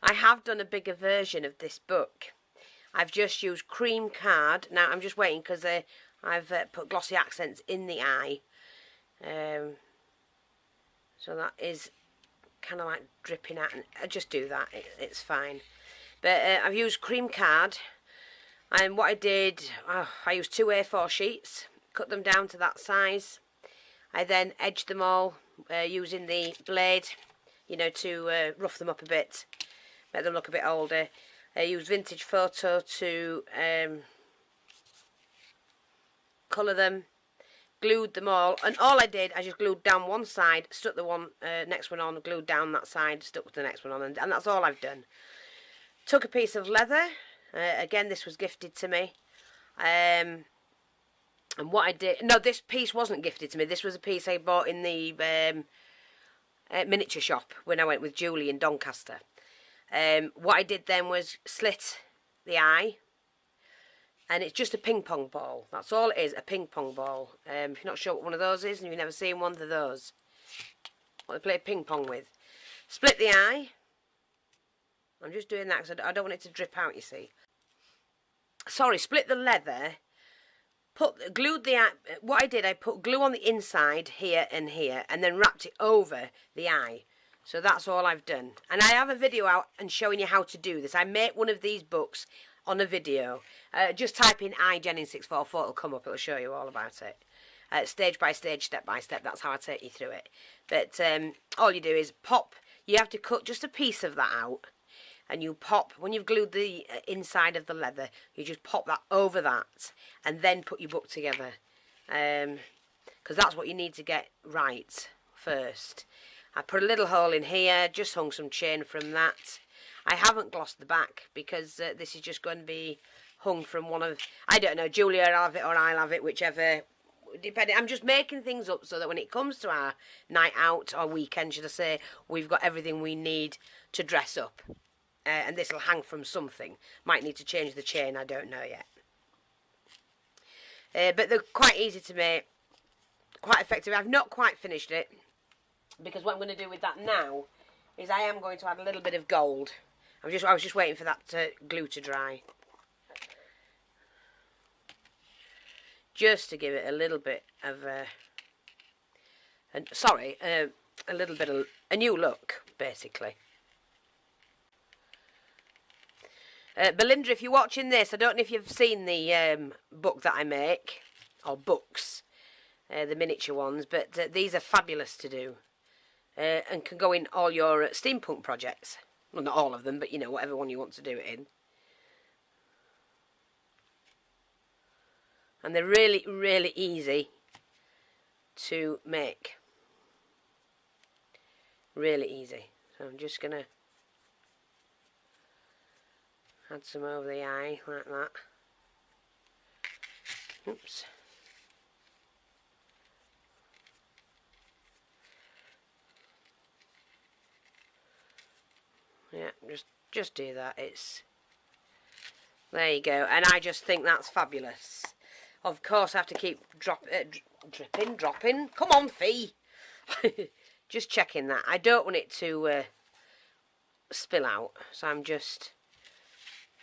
I have done a bigger version of this book. I've just used cream card. Now I'm just waiting because I've put glossy accents in the eye. So that is kind of like dripping out. And I just do that. It's fine. But I've used cream card. And what I did, I used 2 A4 sheets. Cut them down to that size. I then edged them all using the blade, you know, to rough them up a bit. Make them look a bit older. I used vintage photo to colour them, glued them all, and all I did, I just glued down one side, stuck the one next one on, glued down that side, stuck the next one on, and that's all I've done. Took a piece of leather, again this was gifted to me, and what I did, no, this piece wasn't gifted to me, this was a piece I bought in the miniature shop when I went with Julie in Doncaster. What I did then was slit the eye, and it's just a ping pong ball. That's all it is, a ping pong ball. If you're not sure what one of those is and you've never seen one, they're those. What they play ping pong with. Split the eye. I'm just doing that because I don't want it to drip out, you see. Sorry, split the leather. Glued the eye. What I did, I put glue on the inside here, and then wrapped it over the eye. So that's all I've done. And I have a video out and showing you how to do this. I make one of these books on a video. Just type in jennings644, it'll come up, it'll show you all about it. Stage by stage, step by step, that's how I take you through it. But all you do is pop, you have to cut just a piece of that out. And you pop, when you've glued the inside of the leather, you just pop that over that. And then put your book together. Because that's what you need to get right first. I put a little hole in here, just hung some chain from that. I haven't glossed the back because this is just going to be hung from one of, I don't know, Julia will have it or I'll have it, whichever, depending. I'm just making things up so that when it comes to our night out or weekend, should I say, we've got everything we need to dress up. And this will hang from something. Might need to change the chain, I don't know yet. But they're quite easy to make, quite effective. I've not quite finished it. Because what I'm going to do with that now is I am going to add a little bit of gold. I was just waiting for that glue to dry. Just to give it a little bit of a little bit of a new look, basically. Belinda, if you're watching this, I don't know if you've seen the book that I make, or books, the miniature ones, but these are fabulous to do. And can go in all your steampunk projects. Well, not all of them, but you know, whatever one you want to do it in. And they're really, really easy to make. Really easy. So I'm just going to add some over the eye, like that. Oops. Yeah, just do that. There you go. And I just think that's fabulous. Of course, I have to keep dropping. Come on, Fee. Just checking that. I don't want it to spill out. So I'm just,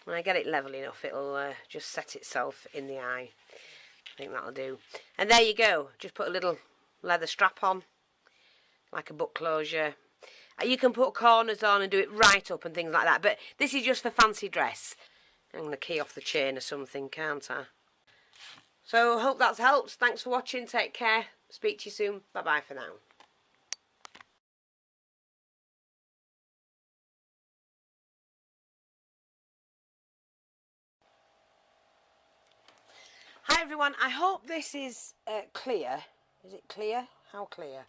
when I get it level enough, it'll just set itself in the eye. I think that'll do. And there you go. Just put a little leather strap on, like a book closure. You can put corners on and do it right up and things like that. But this is just for fancy dress. I'm going to key off the chain or something, can't I? So, hope that's helped. Thanks for watching. Take care. Speak to you soon. Bye-bye for now. Hi, everyone. I hope this is clear. Is it clear? How clear?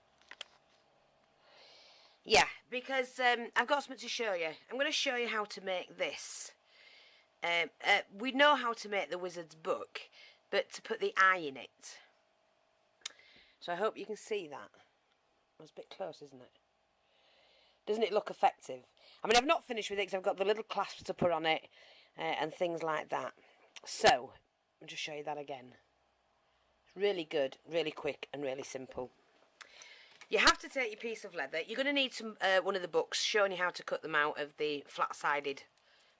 Yeah, because I've got something to show you. I'm going to show you how to make this. We know how to make the wizard's book, but to put the eye in it. So I hope you can see that. That's a bit close, isn't it? Doesn't it look effective? I mean, I've not finished with it because I've got the little clasps to put on it and things like that. So, I'll just show you that again. It's really good, really quick and really simple. You have to take your piece of leather. You're going to need some one of the books showing you how to cut them out of the flat-sided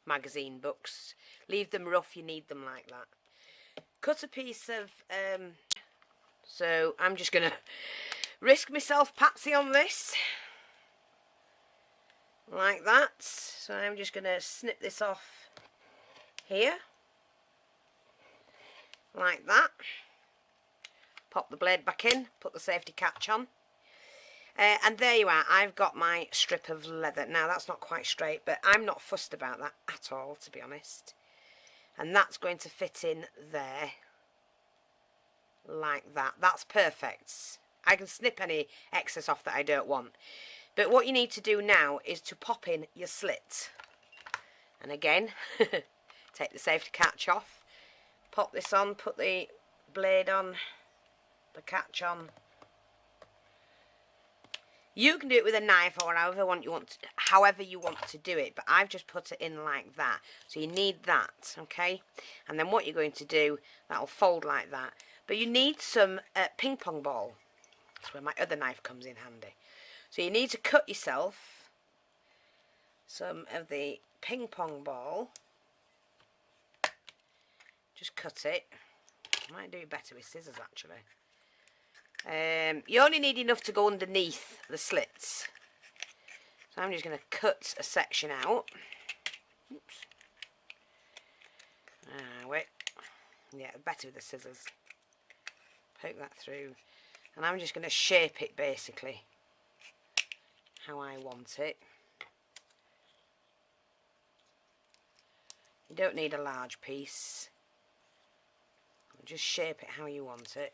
magazine books. Leave them rough, you need them like that. Cut a piece of... so I'm just going to risk myself Patsy on this. Like that. So I'm just going to snip this off here. Like that. Pop the blade back in, put the safety catch on. And there you are, I've got my strip of leather. Now that's not quite straight, but I'm not fussed about that at all, to be honest. And that's going to fit in there, like that. That's perfect. I can snip any excess off that I don't want. But what you need to do now is to pop in your slit. And again, take the safety catch off, pop this on, put the blade on, the catch on. You can do it with a knife or however you want to do it, but I've just put it in like that. So you need that, okay? And then what you're going to do, that'll fold like that. But you need some ping pong ball. That's where my other knife comes in handy. So you need to cut yourself some of the ping pong ball. Just cut it. I might do it better with scissors actually. You only need enough to go underneath the slits. So I'm just going to cut a section out. Oops. Wait. Yeah, better with the scissors. Poke that through. And I'm just going to shape it basically how I want it. You don't need a large piece. Just shape it how you want it.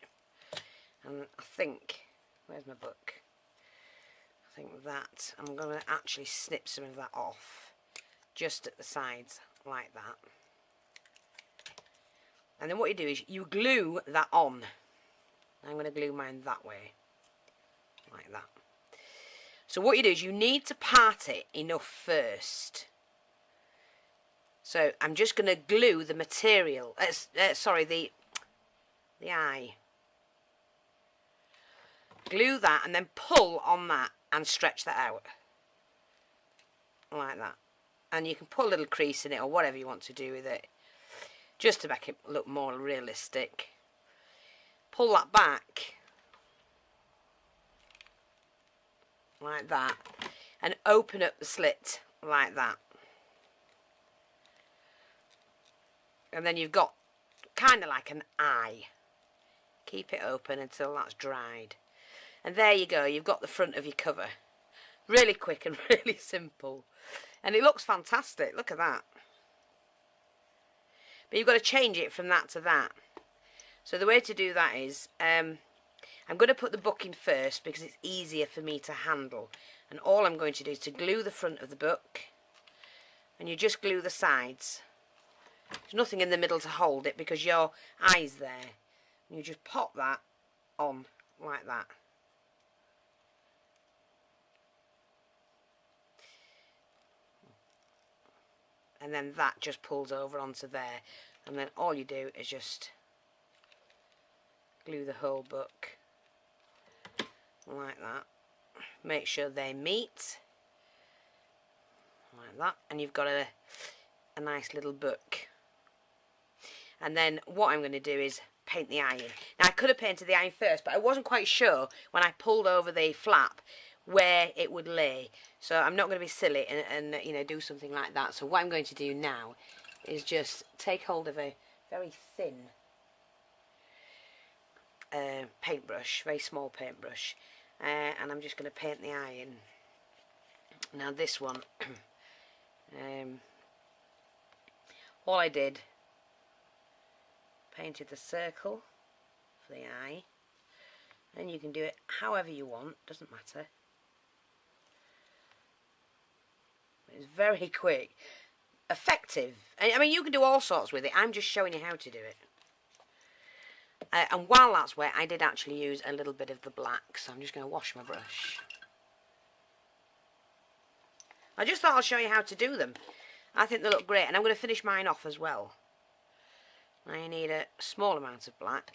And I think, where's my book? I think that I'm going to actually snip some of that off just at the sides like that. And then what you do is you glue that on. I'm going to glue mine that way, like that. So what you do is you need to part it enough first. So I'm just going to glue the material, sorry, the eye. Glue that and then pull on that and stretch that out like that. And you can put a little crease in it or whatever you want to do with it, just to make it look more realistic. Pull that back like that and open up the slit like that. And then you've got kind of like an eye. Keep it open until that's dried. And there you go, you've got the front of your cover. Really quick and really simple. And it looks fantastic, look at that. But you've got to change it from that to that. So the way to do that is, I'm going to put the book in first because it's easier for me to handle. And all I'm going to do is to glue the front of the book. And you just glue the sides. There's nothing in the middle to hold it because your eye's there. And you just pop that on like that. And then that just pulls over onto there. And then all you do is just glue the whole book like that. Make sure they meet like that. And you've got a nice little book. And then what I'm going to do is paint the eye in. Now I could have painted the eye first, but I wasn't quite sure when I pulled over the flap where it would lay. So I'm not going to be silly and you know, do something like that. So what I'm going to do now is just take hold of a very thin paintbrush, very small paintbrush, and I'm just going to paint the eye in. Now this one, all I did, painted the circle for the eye, and you can do it however you want, doesn't matter. It's very quick, effective. I mean, you can do all sorts with it. I'm just showing you how to do it. And while that's wet, I did actually use a little bit of the black, so I'm just going to wash my brush. I just thought I'll show you how to do them. I think they look great, and I'm going to finish mine off as well. Now you need a small amount of black.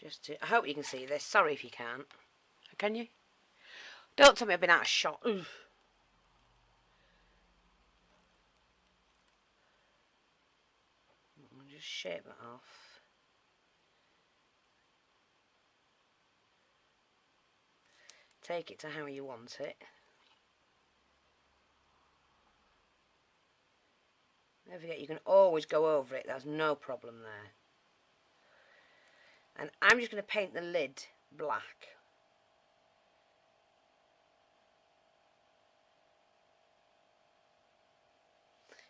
Just to, I hope you can see this. Sorry if you can't. Can you? Don't tell me I've been out of shot. Ooh. I'll just shape that off. Take it to how you want it. Don't forget, you can always go over it. There's no problem there. And I'm just going to paint the lid black.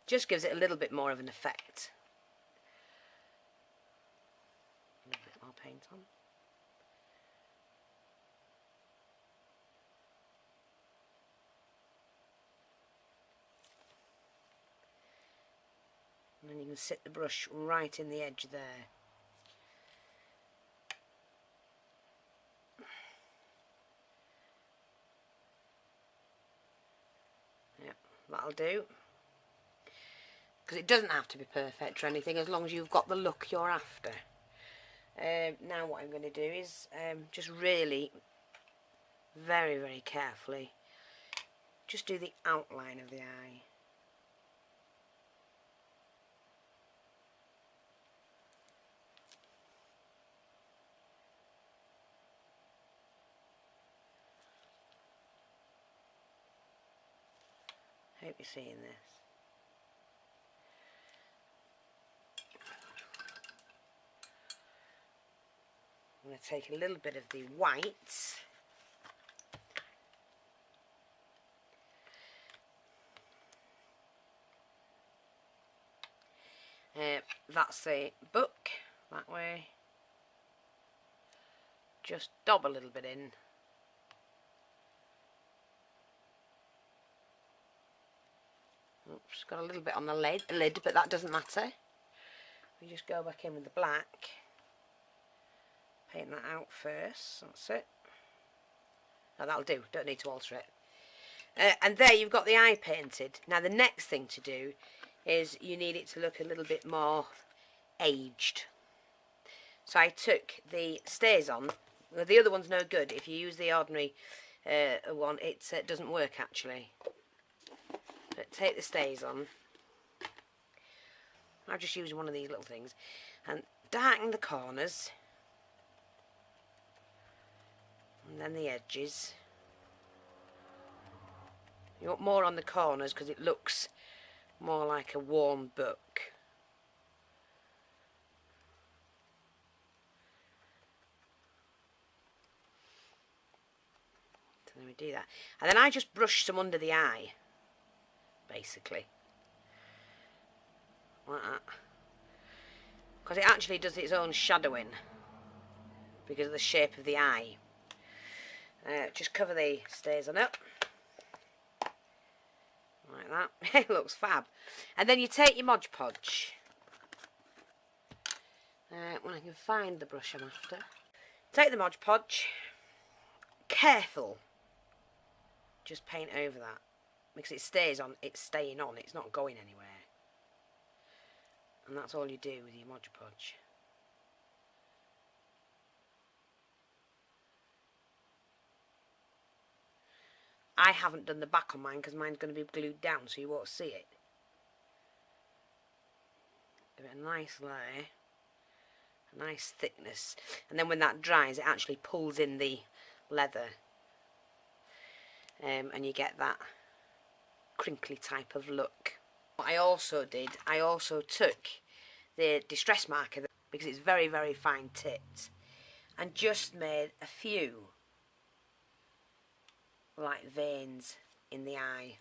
Just gives it a little bit more of an effect. A little bit more paint on. And then you can sit the brush right in the edge there. Yep, that'll do. Because it doesn't have to be perfect or anything, as long as you've got the look you're after. Now what I'm going to do is just really, very, very carefully, just do the outline of the eye. Hope you're seeing this. I'm going to take a little bit of the white. That's the book, that way. Just dab a little bit in. Oops, got a little bit on the lid, but that doesn't matter. We just go back in with the black. Paint that out first, that's it. Oh, that'll do, don't need to alter it. And there you've got the eye painted. Now the next thing to do is you need it to look a little bit more aged. So I took the StazOn. Well, the other one's no good. If you use the ordinary one, it doesn't work actually. But take the StazOn. I've just used one of these little things and darken the corners and then the edges. You want more on the corners because it looks more like a worn book. So then we do that, and then I just brush some under the eye, basically, like that, because it actually does its own shadowing because of the shape of the eye. Just cover the StazOn up like that. It looks fab. And then you take your Mod Podge. When I can find the brush I'm after. Take the Mod Podge. Careful. Just paint over that. Because it stays on, it's staying on, it's not going anywhere. And that's all you do with your Mod Podge. I haven't done the back on mine because mine's going to be glued down so you won't see it. Give it a nice layer, a nice thickness, and then when that dries it actually pulls in the leather and you get that crinkly type of look. What I also did, I also took the distress marker because it's very, very fine tipped and just made a few like veins in the eye.